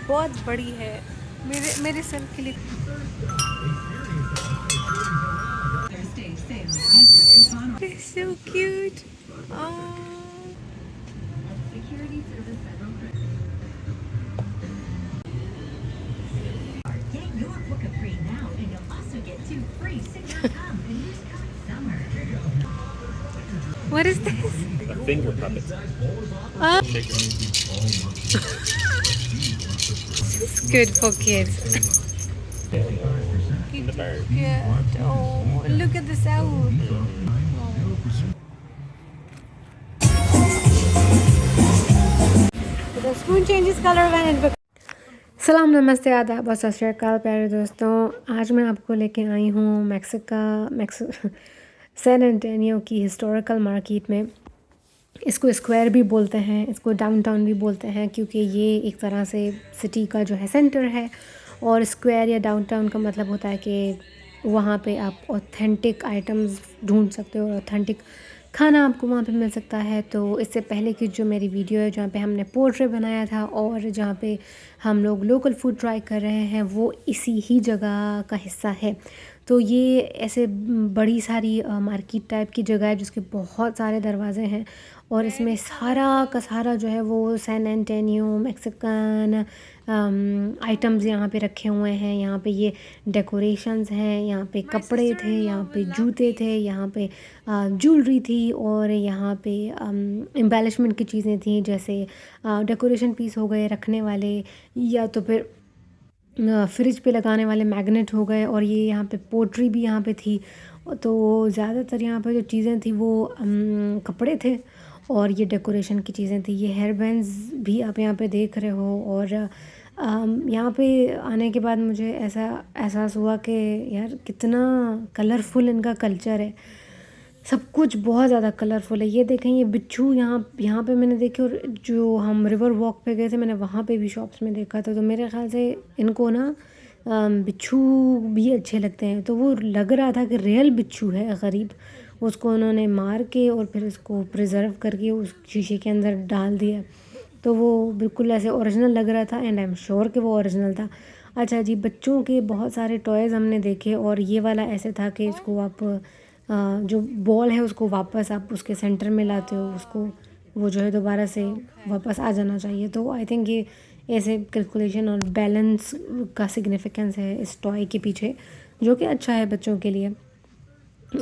बहुत बड़ी है मेरे मेरे सर के लिए। So cute. Oh. What is this? A finger puppet. Oh, Shake it's good for kids. the bird. Cute. Oh, look at the sound. The spoon changes color when it becomes. सलाम नमस्ते आदाब और सत श्री अकाल प्यारे दोस्तों। आज मैं आपको लेके आई हूँ सैन एंटोनियो की हिस्टोरिकल मार्केट में। इसको स्क्वायर भी बोलते हैं, इसको डाउनटाउन भी बोलते हैं, क्योंकि ये एक तरह से सिटी का जो है सेंटर है। और स्क्वायर या डाउनटाउन का मतलब होता है कि वहाँ पे आप ऑथेंटिक आइटम्स ढूंढ सकते हो और ऑथेंटिक खाना आपको वहाँ पे मिल सकता है। तो इससे पहले की जो मेरी वीडियो है जहाँ पे हमने पोर्ट्रेट बनाया था और जहाँ पे हम लोग लोकल फूड ट्राई कर रहे हैं, वो इसी ही जगह का हिस्सा है। तो ये ऐसे बड़ी सारी मार्केट टाइप की जगह है जिसके बहुत सारे दरवाजे हैं और इसमें सारा का सारा जो है वो सैन एंटोनियो मैक्सिकन आइटम्स यहाँ पे रखे हुए हैं। यहाँ पे ये डेकोरेशंस हैं, यहाँ पे कपड़े थे, यहाँ पे जूते थे, यहाँ पे ज्वेलरी थी और यहाँ पे एम्बेलिशमेंट की चीज़ें थी, जैसे डेकोरेशन पीस हो गए रखने वाले, या तो फिर फ्रिज पे लगाने वाले मैग्नेट हो गए। और ये यहाँ पे पोट्री भी यहाँ पे थी। तो ज़्यादातर यहाँ पे जो चीज़ें थी वो कपड़े थे और ये डेकोरेशन की चीज़ें थी। ये हेयर बैंड्स भी आप यहाँ पे देख रहे हो। और यहाँ पे आने के बाद मुझे ऐसा एहसास हुआ कि यार कितना कलरफुल इनका कल्चर है। सब कुछ बहुत ज़्यादा कलरफुल है। ये देखें, ये बिच्छू यहाँ यहाँ पे मैंने देखे, और जो हम रिवर वॉक पे गए थे मैंने वहाँ पे भी शॉप्स में देखा था। तो मेरे ख्याल से इनको ना बिच्छू भी अच्छे लगते हैं। तो वो लग रहा था कि रियल बिच्छू है गरीब, उसको उन्होंने मार के और फिर इसको प्रिजर्व करके उस शीशे के अंदर डाल दिया। तो वो बिल्कुल ऐसे ओरिजिनल लग रहा था एंड आई एम श्योर कि वो ओरिजिनल था। अच्छा जी, बच्चों के बहुत सारे टॉयज़ हमने देखे और ये वाला ऐसे था कि इसको आप जो बॉल है उसको वापस आप उसके सेंटर में लाते हो, उसको वो जो है दोबारा से वापस आ जाना चाहिए। तो आई थिंक ये ऐसे कैलकुलेशन और बैलेंस का सिग्निफिकेंस है इस टॉय के पीछे, जो कि अच्छा है बच्चों के लिए।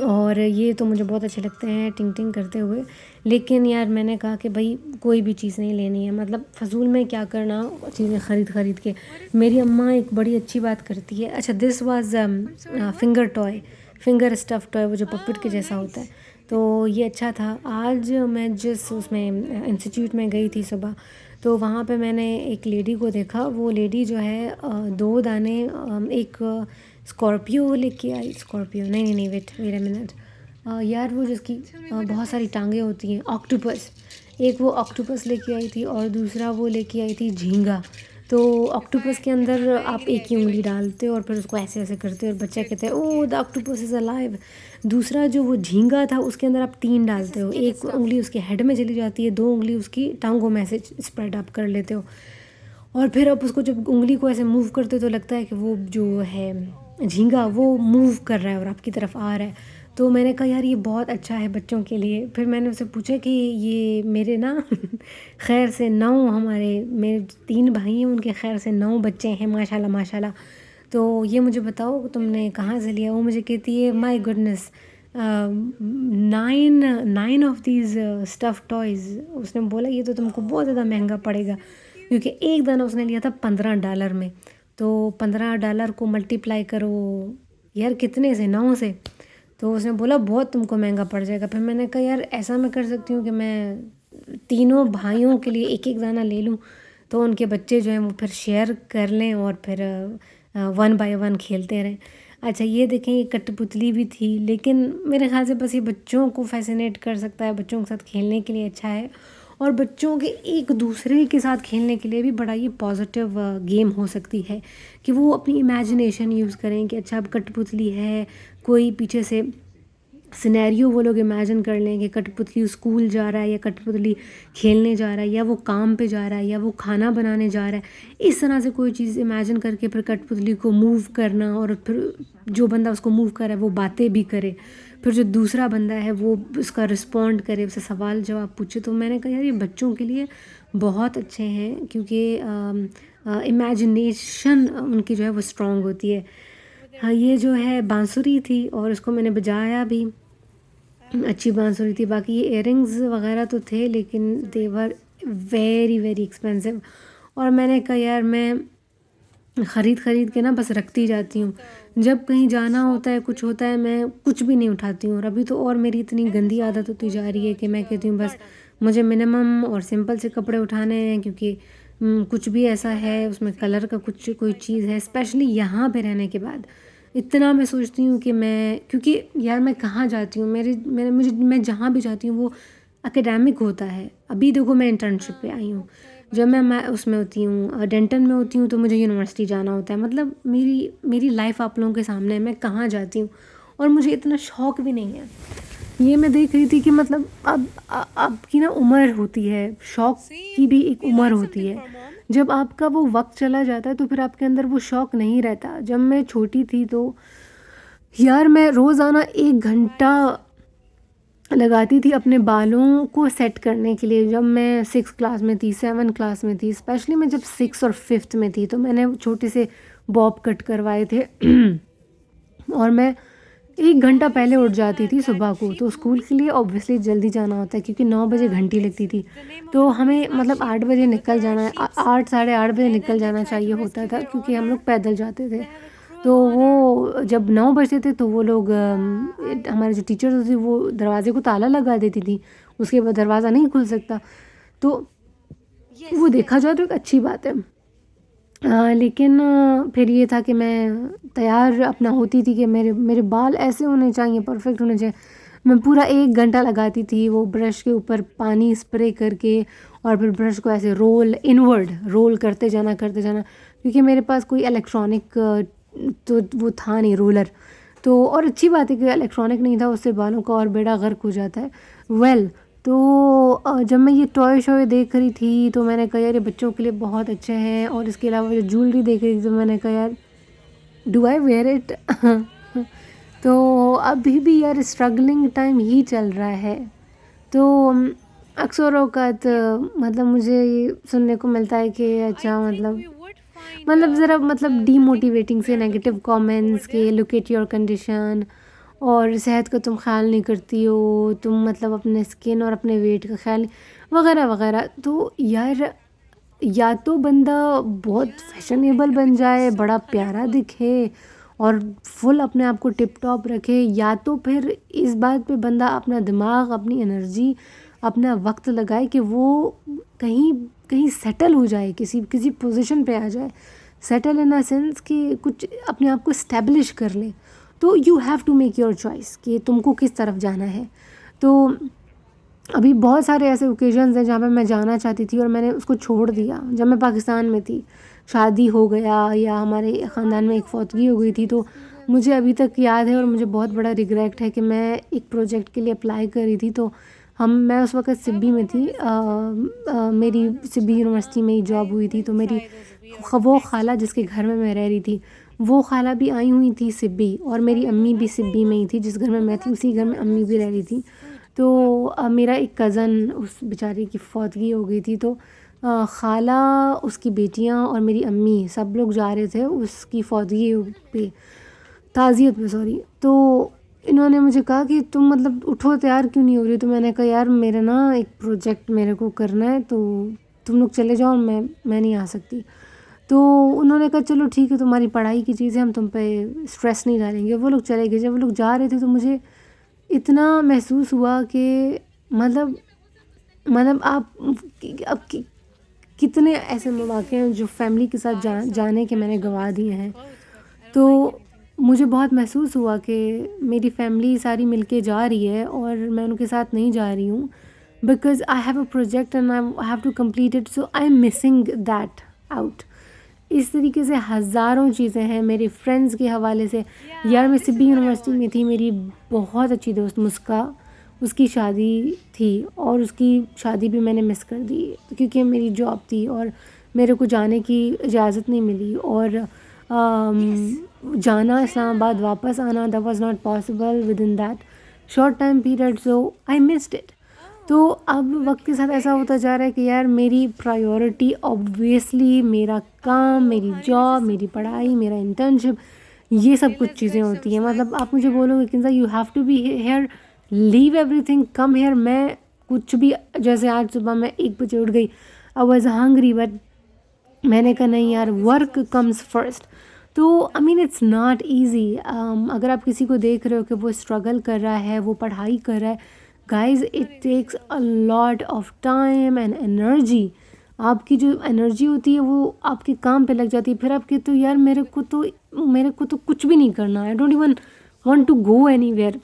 और ये तो मुझे बहुत अच्छे लगते हैं टिंग टिंग करते हुए। लेकिन यार मैंने कहा कि भाई कोई भी चीज़ नहीं लेनी है, मतलब फ़जूल में क्या करना चीज़ें ख़रीद के। मेरी अम्मा एक बड़ी अच्छी बात करती है। अच्छा, this was finger stuff toy, वो जो पपेट के जैसा होता है। तो ये अच्छा था। आज मैं जिस उसमें इंस्टीट्यूट में गई थी सुबह, तो वहाँ पे मैंने एक लेडी को देखा। वो लेडी जो है 2 दाने एक स्कॉर्पियो लेके आई। स्कॉर्पियो नहीं वेट अ मिनट, यार वो जिसकी बहुत सारी टांगें होती हैं, ऑक्टोपस। एक वो ऑक्टोपस लेके आई थी और दूसरा वो लेके आई थी झींगा। तो ऑक्टोपस के अंदर आप एक ही उंगली डालते हो और फिर उसको ऐसे ऐसे करते हो और बच्चे कहते हैं ओह द ऑक्टोपस इज़ अलाइव। दूसरा जो वो झींगा था उसके अंदर आप 3 डालते हो, एक उंगली उसके हेड में चली जाती है, 2 उंगली उसकी टांगों में से स्प्रेड आप कर लेते हो। और फिर आप उसको जब उंगली को ऐसे मूव करते हो तो लगता है कि वो जो है झींगा वो मूव कर रहा है और आपकी तरफ आ रहा है। तो मैंने कहा यार ये बहुत अच्छा है बच्चों के लिए। फिर मैंने उससे पूछा कि ये मेरे ना खैर से 9 हमारे मेरे 3 भाई हैं, उनके खैर से 9 बच्चे हैं माशाल्लाह माशाल्लाह। तो ये मुझे बताओ तुमने कहाँ से लिया? वो मुझे कहती है my goodness, 9 of these stuff toys. उसने बोला ये तो तुमको बहुत ज़्यादा महंगा पड़ेगा, क्योंकि एक दाना उसने लिया था $15 में। तो $15 को मल्टीप्लाई करो यार कितने से, 9 से। तो उसने बोला बहुत तुमको महंगा पड़ जाएगा। फिर मैंने कहा यार ऐसा मैं कर सकती हूँ कि मैं तीनों भाइयों के लिए एक एक दाना ले लूँ, तो उनके बच्चे जो हैं वो फिर शेयर कर लें और फिर 1 बाय 1 खेलते रहें। अच्छा ये देखें, ये कठपुतली भी थी, लेकिन मेरे ख्याल से बस ये बच्चों को फैसिनेट कर सकता है, बच्चों के साथ खेलने के लिए अच्छा है और बच्चों के एक दूसरे के साथ खेलने के लिए भी बड़ा ये पॉजिटिव गेम हो सकती है कि वो अपनी इमेजिनेशन यूज़ करें कि अच्छा अब कठपुतली है, कोई पीछे से सिनेरियो वो लोग इमेजिन कर लें कि कठपुतली स्कूल जा रहा है या कठपुतली खेलने जा रहा है या वो काम पे जा रहा है या वो खाना बनाने जा रहा है। इस तरह से कोई चीज़ इमेजिन करके फिर कठपुतली को मूव करना और फिर जो बंदा उसको मूव कर रहा है वो बातें भी करे, फिर जो दूसरा बंदा है वो उसका रिस्पॉन्ड करे, उससे सवाल जवाब पूछे। तो मैंने कहा यार ये बच्चों के लिए बहुत अच्छे हैं क्योंकि इमेजिनेशन उनकी जो है वो स्ट्रॉन्ग होती है। हाँ, ये जो है बांसुरी थी और उसको मैंने बजाया भी, अच्छी बांसुरी थी। बाकी ये इयररिंग्स वगैरह तो थे लेकिन दे वर वेरी वेरी एक्सपेंसिव। और मैंने कहा यार मैं ख़रीद के ना बस रखती जाती हूँ, जब कहीं जाना होता है कुछ होता है मैं कुछ भी नहीं उठाती हूँ। और अभी तो और मेरी इतनी गंदी आदत होती जा रही है कि मैं कहती हूँ बस मुझे मिनिमम और सिंपल से कपड़े उठाने हैं, क्योंकि कुछ भी ऐसा है उसमें कलर का कुछ कोई चीज़ है, स्पेशली यहाँ पे रहने के बाद इतना मैं सोचती हूँ कि मैं, क्योंकि यार मैं कहाँ जाती हूँ, मैं जहाँ भी जाती हूँ वो एकेडमिक होता है। अभी देखो मैं इंटर्नशिप पे आई हूँ, जब मैं उसमें होती हूँ डेंटन में होती हूँ तो मुझे यूनिवर्सिटी जाना होता है। मतलब मेरी लाइफ आप लोगों के सामने है, मैं कहाँ जाती हूँ और मुझे इतना शौक़ भी नहीं है। ये मैं देख रही थी कि मतलब अब की ना उम्र होती है, शौक़ की भी एक उम्र होती है। जब आपका वो वक्त चला जाता है तो फिर आपके अंदर वो शौक़ नहीं रहता। जब मैं छोटी थी तो यार मैं रोज़ाना 1 घंटा लगाती थी अपने बालों को सेट करने के लिए। जब मैं 6 क्लास में थी, 7 क्लास में थी, स्पेशली मैं जब 6 और 5th में थी तो मैंने छोटे से बॉब कट करवाए थे और मैं 1 घंटा पहले उठ जाती थी सुबह को। तो स्कूल के लिए ऑब्वियसली जल्दी जाना होता है क्योंकि 9 बजे घंटी लगती थी, तो हमें मतलब 8 बजे निकल जाना है, 8 साढ़े 8 बजे निकल जाना चाहिए होता था क्योंकि हम लोग पैदल जाते थे। तो वो जब 9 बजते थे तो वो लोग हमारे जो टीचर्स होती वो दरवाज़े को ताला लगा देती थी, उसके बाद दरवाज़ा नहीं खुल सकता। तो वो देखा जाए तो एक अच्छी बात है। लेकिन फिर ये था कि मैं तैयार अपना होती थी कि मेरे बाल ऐसे होने चाहिए, परफेक्ट होने चाहिए। मैं पूरा 1 घंटा लगाती थी वो ब्रश के ऊपर पानी स्प्रे करके और फिर ब्रश को ऐसे इनवर्ड रोल करते जाना क्योंकि मेरे पास कोई इलेक्ट्रॉनिक तो वो था नहीं रोलर। तो और अच्छी बात है कि इलेक्ट्रॉनिक नहीं था, उससे बालों का और बेड़ा गर्क हो जाता है। तो जब मैं ये टॉय शॉय देख रही थी तो मैंने कहा यार ये बच्चों के लिए बहुत अच्छे हैं। और इसके अलावा जो ज्वेलरी देख रही थी तो मैंने कहा यार डू आई वेयर इट तो अभी भी यार स्ट्रगलिंग टाइम ही चल रहा है। तो अक्सर औक़ात मतलब मुझे ये सुनने को मिलता है कि अच्छा मतलब ज़रा मतलब डीमोटिवेटिंग से नेगेटिव कमेंट्स के लुक एट योर कंडीशन और सेहत का तुम ख्याल नहीं करती हो, तुम मतलब अपने स्किन और अपने वेट का ख्याल वगैरह वगैरह। तो यार या तो बंदा बहुत फैशनेबल बन जाए, बड़ा प्यारा दिखे और फुल अपने आप को टिप टॉप रखे, या तो फिर इस बात पे बंदा अपना दिमाग, अपनी एनर्जी, अपना वक्त लगाए कि वो कहीं सेटल हो जाए, किसी पोजीशन पे आ जाए। सेटल इन अ सेंस कि कुछ अपने आप को स्टैब्लिश कर ले। तो you have to make your choice कि तुमको किस तरफ जाना है। तो अभी बहुत सारे ऐसे ओकेजन्स हैं जहाँ पे मैं जाना चाहती थी और मैंने उसको छोड़ दिया। जब मैं पाकिस्तान में थी, शादी हो गया या हमारे ख़ानदान में एक फौतगी हो गई थी, तो मुझे अभी तक याद है और मुझे बहुत बड़ा रिग्रेट है कि मैं एक प्रोजेक्ट के लिए अप्लाई करी थी। तो मैं उस वक़्त सिब्बी में थी, मेरी सिब्बी यूनिवर्सिटी में ही जॉब हुई थी। तो मेरी वो खाला जिसके घर में मैं रह रही थी, वो खाला भी आई हुई थी सिब्बी, और मेरी अम्मी भी सिब्बी में ही थी। जिस घर में मैं थी उसी घर में अम्मी भी रह रही थी। तो मेरा एक कज़न, उस बेचारी की फौतगी हो गई थी, तो खाला, उसकी बेटियां और मेरी अम्मी सब लोग जा रहे थे उसकी फौतगी पे, ताज़ियत में सॉरी। तो इन्होंने मुझे कहा कि तुम मतलब उठो, तैयार क्यों नहीं हो रही। तो मैंने कहा यार मेरा ना एक प्रोजेक्ट मेरे को करना है, तो तुम लोग चले जाओ, मैं नहीं आ सकती। तो उन्होंने कहा चलो ठीक है, तुम्हारी पढ़ाई की चीज़ है, हम तुम पे स्ट्रेस नहीं डालेंगे। वो लोग चले गए। जब वो लोग जा रहे थे तो मुझे इतना महसूस हुआ कि मतलब आप अब कितने ऐसे मौके हैं जो फैमिली के साथ जाने के मैंने गंवा दिए हैं। तो मुझे बहुत महसूस हुआ कि मेरी फैमिली सारी मिलके जा रही है और मैं उनके साथ नहीं जा रही हूँ, because I have a project and I have to complete it, so I am missing that out. इस तरीके से हज़ारों चीज़ें हैं मेरे फ्रेंड्स के हवाले से। यार मैं सिटी यूनिवर्सिटी में थी, मेरी बहुत अच्छी दोस्त मुस्का, उसकी शादी थी और उसकी शादी भी मैंने मिस कर दी क्योंकि मेरी जॉब थी और मेरे को जाने की इजाज़त नहीं मिली। और जाना इस्लामाबाद, वापस आना, that was not possible with in that short time period, so I missed it. तो अब वक्त के साथ ऐसा होता जा रहा है कि यार मेरी प्रायोरिटी ऑब्वियसली मेरा काम, मेरी जॉब, मेरी पढ़ाई, मेरा इंटर्नशिप, ये सब कुछ चीज़ें होती हैं। मतलब आप मुझे बोलोगे कि you have to be here, leave everything, come here. मैं कुछ भी, जैसे आज सुबह मैं 1 बजे उठ गई, आई वॉज हंग्री, बट मैंने कहा नहीं यार, वर्क कम्स फर्स्ट। तो I mean it's not easy. अगर आप किसी को देख रहे हो कि वो स्ट्रगल कर रहा है, वो पढ़ाई कर रहा है, guys it takes a lot of time and energy. आपकी जो एनर्जी होती है वो आपके काम पे लग जाती है। फिर आप कहते हो यार मेरे को तो कुछ भी नहीं करना है, I don't even want to go anywhere.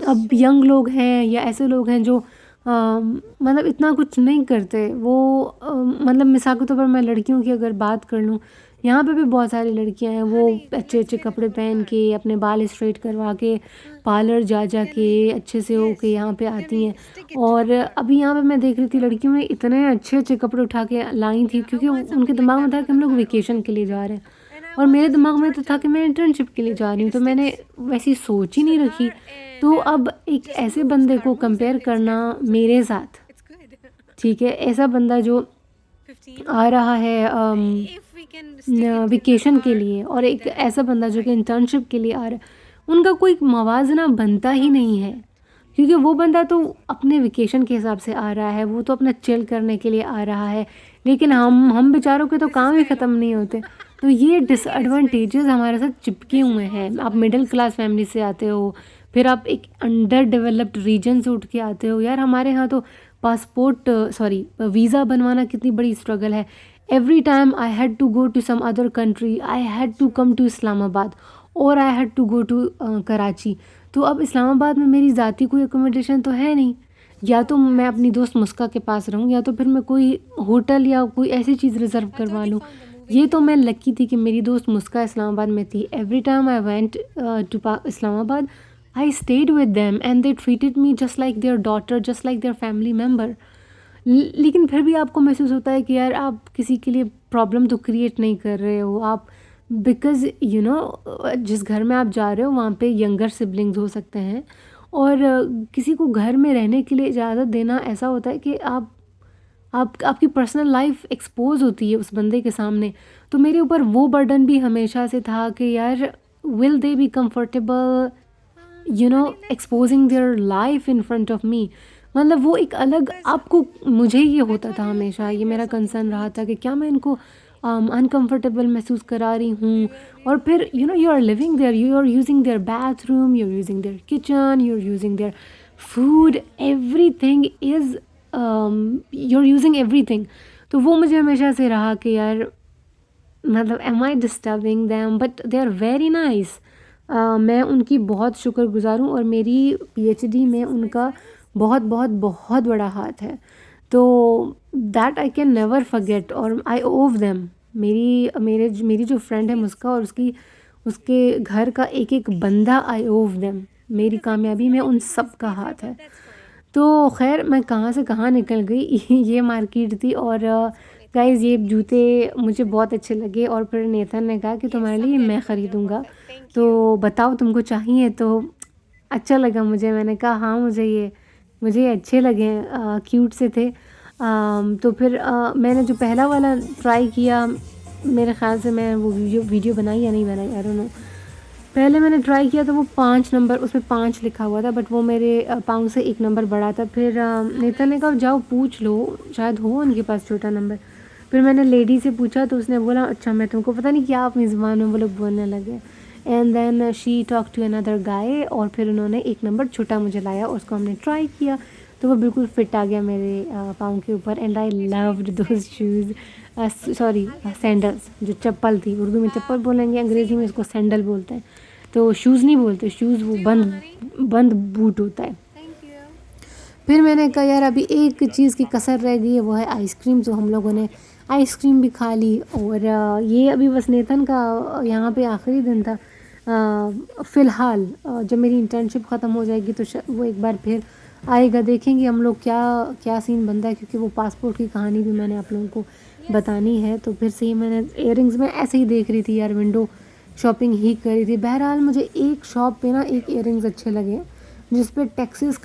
अब यंग लोग हैं या ऐसे लोग हैं जो मतलब इतना कुछ नहीं करते वो, मतलब मिसाल के तौर पर मैं लड़कियों की अगर बात कर लूँ, यहाँ पे भी बहुत सारी लड़कियाँ हैं वो अच्छे अच्छे कपड़े पहन के, अपने बाल स्ट्रेट करवा के, पार्लर जा जा के अच्छे से होके यहाँ पे आती हैं। और अभी यहाँ पे मैं देख रही थी लड़कियों में इतने अच्छे अच्छे कपड़े उठा के लाई थी क्योंकि उनके दिमाग में था कि हम लोग वेकेशन के लिए जा रहे हैं, और मेरे दिमाग में तो था कि मैं इंटर्नशिप के लिए जा रही हूँ, तो मैंने वैसी सोच ही नहीं रखी। तो अब एक ऐसे बंदे को कंपेयर करना मेरे साथ, ठीक है, ऐसा बंदा जो आ रहा है वेकेशन के लिए और एक ऐसा बंदा जो कि इंटर्नशिप के लिए आ रहा है, उनका कोई मवाजना बनता ही नहीं है। क्योंकि वो बंदा तो अपने वेकेशन के हिसाब से आ रहा है, वो तो अपना चिल करने के लिए आ रहा है, लेकिन हम बेचारों के तो काम ही ख़त्म नहीं होते। तो ये डिसएडवांटेजेस हमारे साथ चिपके हुए हैं। आप मिडिल क्लास फैमिली से आते हो, फिर आप एक अंडर डेवलप्ड रीजन से उठ के आते हो। यार हमारे यहाँ तो पासपोर्ट वीज़ा बनवाना कितनी बड़ी स्ट्रगल है। Every time I had to go to some other country, I had to come to Islamabad और I had to go to Karachi. तो अब इस्लामाबाद में मेरी ज़ाती कोई अकोमोडेशन तो है नहीं, या तो मैं अपनी दोस्त मुस्का के पास रहूँ या तो फिर मैं कोई होटल या कोई ऐसी चीज़ रिज़र्व करवा लूँ। ये तो मैं लकी थी कि मेरी दोस्त मुस्का इस्लामाबाद में थी। Every time I went to Islamabad, I stayed with them and they treated me just like their daughter, just like their family member. लेकिन फिर भी आपको महसूस होता है कि यार आप किसी के लिए प्रॉब्लम तो क्रिएट नहीं कर रहे हो आप, बिकॉज़ यू नो जिस घर में आप जा रहे हो वहाँ पे यंगर सिबलिंग्स हो सकते हैं, और किसी को घर में रहने के लिए इजाज़त देना ऐसा होता है कि आपकी पर्सनल लाइफ एक्सपोज होती है उस बंदे के सामने। तो मेरे ऊपर वो बर्डन भी हमेशा से था कि यार will they be comfortable you know exposing their life in front of me. मतलब वो एक अलग आपको, मुझे ये होता था हमेशा, ये मेरा कंसर्न रहा था कि क्या मैं इनको अनकंफर्टेबल महसूस करा रही हूँ। और फिर you know you are living there, you are using their bathroom, you are using their kitchen, you are using their food, everything is you are using everything. तो वो मुझे हमेशा से रहा कि यार मतलब am I disturbing them, but they are very nice. मैं उनकी बहुत शुक्रगुज़ार हूँ और मेरी पीएचडी में उनका बहुत बहुत बहुत बड़ा हाथ है। तो that I can never forget और आई ओव देम। मेरी जो फ्रेंड है मुस्का और उसके घर का एक एक बंदा, आई ओव देम। मेरी कामयाबी में उन सब का हाथ है। तो खैर मैं कहाँ से कहाँ निकल गई ये मार्केट थी। और गाइज़ ये जूते मुझे बहुत अच्छे लगे और फिर नेथन ने कहा कि तुम्हारे लिए मैं ख़रीदूँगा, तो बताओ तुमको चाहिए। तो अच्छा लगा मुझे, मैंने कहा हाँ मुझे अच्छे लगे, क्यूट से थे। तो फिर मैंने जो पहला वाला ट्राई किया, मेरे ख़्याल से मैं वो वीडियो बनाई या नहीं बनाई, आई डोंट नो। पहले मैंने ट्राई किया तो वो 5 नंबर, उसमें 5 लिखा हुआ था, बट वो मेरे पाँव से 1 नंबर बड़ा था। फिर नेता ने कहा जाओ पूछ लो, शायद हो उनके पास छोटा नंबर। फिर मैंने लेडी से पूछा तो उसने बोला अच्छा मैं तुमको, पता नहीं क्या अपनी ज़ुबान में वो लोग बोलने लगे। And then she talk to another guy और फिर उन्होंने 1 नंबर छोटा मुझे लाया और उसको हमने ट्राई किया तो वो बिल्कुल फिट आ गया मेरे पाँव के ऊपर। And I loved those shoes, sorry sandals, जो चप्पल थी, उर्दू में चप्पल बोलेंगे, अंग्रेज़ी में इसको सैंडल बोलते हैं। तो शूज़ नहीं बोलते, शूज़ वो बंद बूट होता है। फिर मैंने कहा यार अभी एक चीज़ की कसर रह गई है, वो है आइसक्रीम। जो हम लोगों ने आइसक्रीम भी खा ली। और ये अभी बस नेतन का यहाँ पे आखिरी दिन था। फ़िलहाल जब मेरी इंटर्नशिप ख़त्म हो जाएगी तो वो एक बार फिर आएगा, देखेंगे हम लोग क्या क्या सीन बनता है, क्योंकि वो पासपोर्ट की कहानी भी मैंने आप लोगों को बतानी है। तो फिर से ही मैंने इयररिंग्स में ऐसे ही देख रही थी यार, विंडो शॉपिंग ही कर रही थी। बहरहाल मुझे एक शॉप पे ना एक इयररिंग्स अच्छे लगे जिस पे टेक्सिस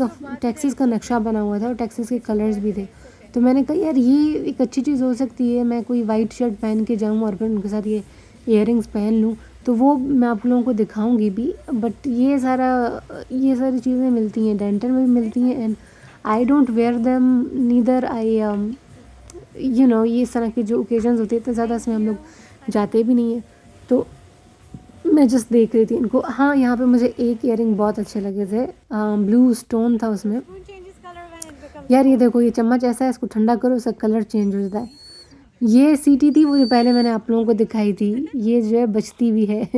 का नक्शा बना हुआ था और टेक्सिस के कलर्स भी थे। तो मैंने कहा यार ये एक अच्छी चीज़ हो सकती है, मैं कोई वाइट शर्ट पहन के जाऊँ और फिर उनके साथ ये इयररिंग्स पहन लूँ, तो वो मैं आप लोगों को दिखाऊंगी भी। बट ये सारी चीज़ें मिलती हैं डेंटल में भी मिलती हैं, and I don't wear them neither I ये इस तरह के जो ओकेजन्स होते हैं इतने ज़्यादा इसमें हम लोग जाते भी नहीं हैं। तो मैं जस्ट देख रही थी इनको। हाँ, यहाँ पे मुझे एक इयररिंग बहुत अच्छे लगे थे, ब्लू स्टोन था उसमें। यार ये देखो, ये चम्मच ऐसा है, इसको ठंडा करो उसका कलर चेंज हो जाता है। ये सीटी थी वो जो पहले मैंने आप लोगों को दिखाई थी, ये जो है बचती भी है।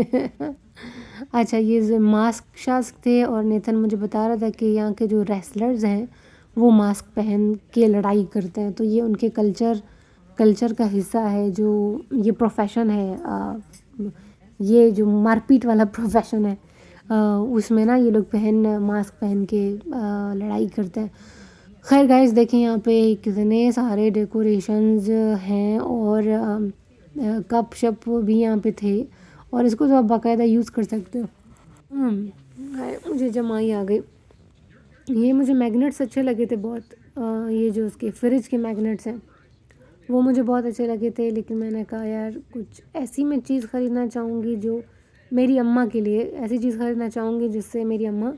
अच्छा, ये जो मास्क शास्क थे, और नेथन मुझे बता रहा था कि यहाँ के जो रेसलर्स हैं वो मास्क पहन के लड़ाई करते हैं, तो ये उनके कल्चर का हिस्सा है। जो ये प्रोफेशन है, ये जो मारपीट वाला प्रोफेशन है, उसमें ना ये लोग मास्क पहन के लड़ाई करते हैं। खैर गाइस, देखें यहाँ पे कितने सारे डेकोरेशंस हैं, और कप शप भी यहाँ पे थे, और इसको तो आप बाकायदा यूज़ कर सकते हो। मुझे जमाई आ गई। ये मुझे मैग्नेट्स अच्छे लगे थे बहुत। ये जो उसके फ्रिज के मैग्नेट्स हैं वो मुझे बहुत अच्छे लगे थे, लेकिन मैंने कहा यार कुछ ऐसी मैं चीज़ ख़रीदना चाहूँगी जो मेरी अम्मा के लिए, ऐसी चीज़ ख़रीदना चाहूँगी जिससे मेरी अम्मा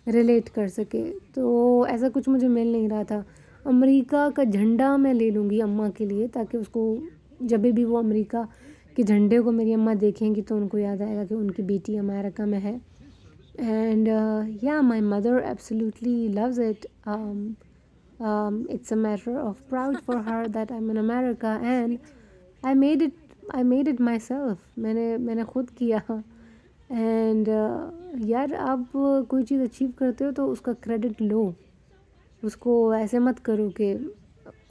रिलेट कर सके। तो ऐसा कुछ मुझे मिल नहीं रहा था। अमेरिका का झंडा मैं ले लूँगी अम्मा के लिए, ताकि उसको जब भी वो अमेरिका के झंडे को मेरी अम्मा देखेंगी तो उनको याद आएगा कि उनकी बेटी अमेरिका में है। एंड या my mother absolutely loves it. It's a matter of proud for her that I'm in America, and I made it myself. मैंने खुद किया। एंड यार, आप कोई चीज़ अचीव करते हो तो उसका क्रेडिट लो, उसको ऐसे मत करो कि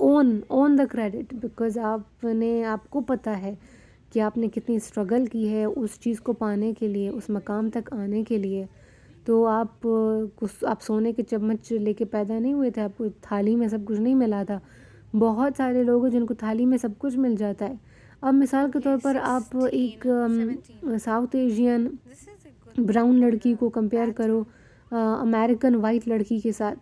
ओन द क्रेडिट, बिकॉज़ आपको पता है कि आपने कितनी स्ट्रगल की है उस चीज़ को पाने के लिए, उस मकाम तक आने के लिए। तो आप सोने के चम्मच लेके पैदा नहीं हुए थे, आपको थाली में सब कुछ नहीं मिला था। बहुत सारे लोग हैं जिनको थाली में सब कुछ मिल जाता है। अब मिसाल के तौर पर आप एक साउथ एशियन ब्राउन लड़की को कंपेयर करो अमेरिकन वाइट लड़की के साथ,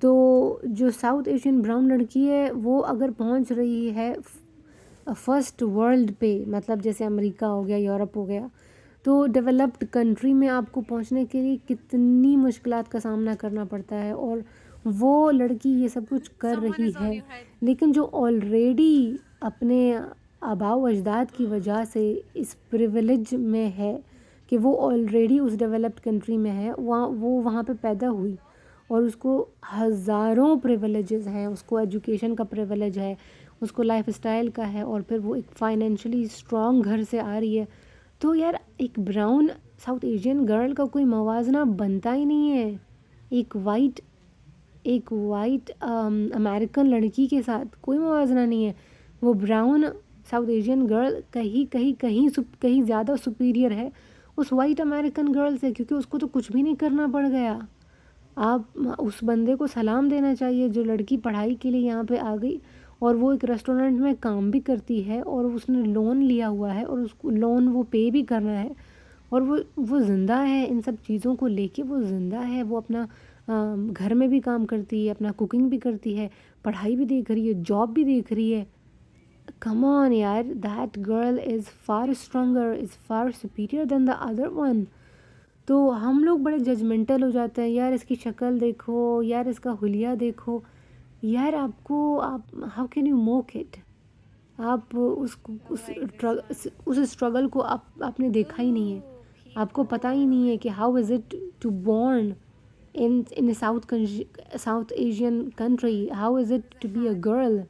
तो जो साउथ एशियन ब्राउन लड़की है वो अगर पहुंच रही है फर्स्ट वर्ल्ड पे, मतलब जैसे अमेरिका हो गया, यूरोप हो गया, तो डेवलप्ड कंट्री में आपको पहुंचने के लिए कितनी मुश्किलात का सामना करना पड़ता है, और वो लड़की ये सब कुछ कर रही है। लेकिन जो ऑलरेडी अपने आबाओ अजदाद की वजह से इस प्रिविलेज में है कि वो ऑलरेडी उस डेवलप्ड कंट्री में है, वहाँ पे पैदा हुई, और उसको हज़ारों प्रिविलेजेस हैं, उसको एजुकेशन का प्रिविलेज है, उसको लाइफस्टाइल का है, और फिर वो एक फाइनेंशियली स्ट्रॉन्ग घर से आ रही है। तो यार एक ब्राउन साउथ एशियन गर्ल का कोई मवाजना बनता ही नहीं है एक वाइट अमेरिकन लड़की के साथ, कोई मवाजना नहीं है। वो ब्राउन साउथ एशियन गर्ल कहीं ज़्यादा सुपीरियर है उस वाइट अमेरिकन गर्ल से, क्योंकि उसको तो कुछ भी नहीं करना पड़ गया। आप उस बंदे को सलाम देना चाहिए जो लड़की पढ़ाई के लिए यहाँ पे आ गई, और वो एक रेस्टोरेंट में काम भी करती है, और उसने लोन लिया हुआ है और उसको लोन वो पे भी करना है, और वो ज़िंदा है इन सब चीज़ों को लेके, वो ज़िंदा है। वो अपना घर में भी काम करती है, अपना कुकिंग भी करती है, पढ़ाई भी देख रही है, जॉब भी देख रही है। कम ऑन यार, that girl is far stronger, is far superior than the other one. तो हम लोग बड़े जजमेंटल हो जाते हैं, यार इसकी शक्ल देखो, यार इसका हुलिया देखो। यार आप how can you mock it? आप उस स्ट्रगल को आपने देखा ही नहीं है, आपको पता ही नहीं है कि how is it to born in South Asian country, how is it to be a girl.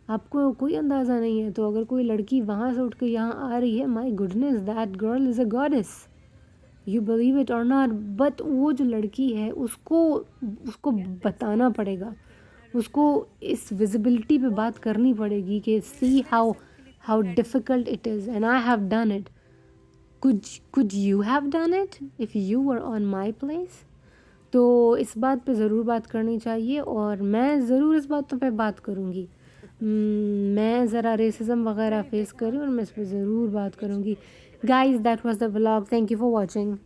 आपको कोई अंदाज़ा नहीं है। तो अगर कोई लड़की वहाँ से उठ के यहाँ आ रही है, my goodness, that girl is a goddess, you believe it और नॉट। बट वो जो लड़की है उसको बताना पड़ेगा, उसको इस विजिबिलिटी पे बात करनी पड़ेगी कि see how difficult it is and I have done it. Could you have done it if you were on my place? तो इस बात पे ज़रूर बात करनी चाहिए और मैं ज़रूर इस बातों पे बात करूँगी। मैं ज़रा रेसिज़म वगैरह फेस कर रही हूँ और मैं इस पे ज़रूर बात करूँगी। Guys that was the vlog, thank you for watching.